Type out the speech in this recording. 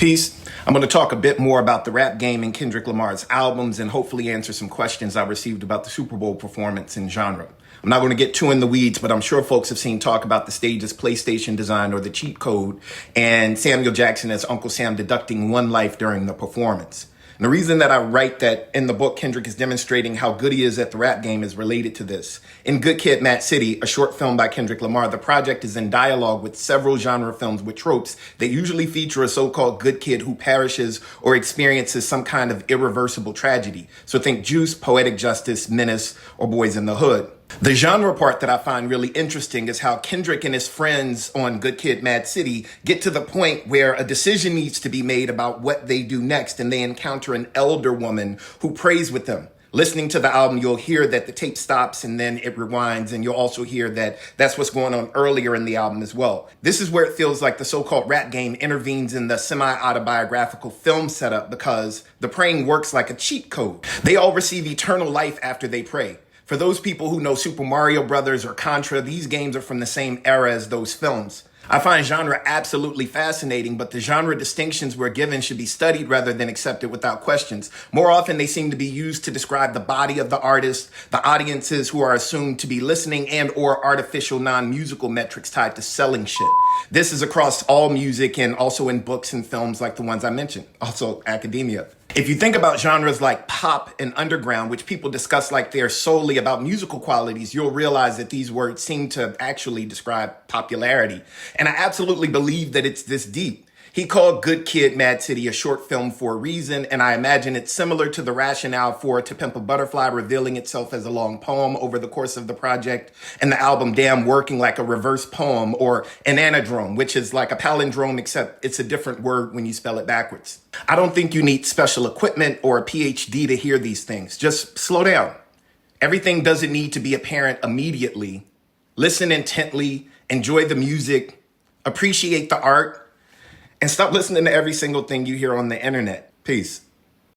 Peace. I'm going to talk a bit more about the rap game and Kendrick Lamar's albums and hopefully answer some questions I received about the Super Bowl performance and genre. I'm not going to get too in the weeds, but I'm sure folks have seen talk about the stage's PlayStation design or the cheat code and Samuel Jackson as Uncle Sam deducting one life during the performance. And the reason that I write that in the book, Kendrick is demonstrating how good he is at the rap game is related to this. In Good Kid, Mad City, a short film by Kendrick Lamar, the project is in dialogue with several genre films with tropes that usually feature a so-called good kid who perishes or experiences some kind of irreversible tragedy. So think Juice, Poetic Justice, Menace, or Boys in the Hood. The genre part that I find really interesting is how Kendrick and his friends on Good Kid, Mad City get to the point where a decision needs to be made about what they do next, and they encounter an elder woman who prays with them. Listening to the album, you'll hear that the tape stops and then it rewinds, and you'll also hear that that's what's going on earlier in the album as well. This is where it feels like the so-called rap game intervenes in the semi-autobiographical film setup because the praying works like a cheat code. They all receive eternal life after they pray. For those people who know Super Mario Brothers or Contra, these games are from the same era as those films. I find genre absolutely fascinating, but the genre distinctions we're given should be studied rather than accepted without questions. More often, they seem to be used to describe the body of the artist, the audiences who are assumed to be listening, and or artificial non-musical metrics tied to selling shit. This is across all music and also in books and films like the ones I mentioned, also academia. If you think about genres like pop and underground, which people discuss like they're solely about musical qualities, you'll realize that these words seem to actually describe popularity. And I absolutely believe that it's this deep. He called Good Kid, Mad City a short film for a reason, and I imagine it's similar to the rationale for To Pimp a Butterfly revealing itself as a long poem over the course of the project, and the album Damn working like a reverse poem, or an anadrome, which is like a palindrome except it's a different word when you spell it backwards. I don't think you need special equipment or a PhD to hear these things. Just slow down. Everything doesn't need to be apparent immediately. Listen intently, enjoy the music, appreciate the art, and stop listening to every single thing you hear on the internet. Peace.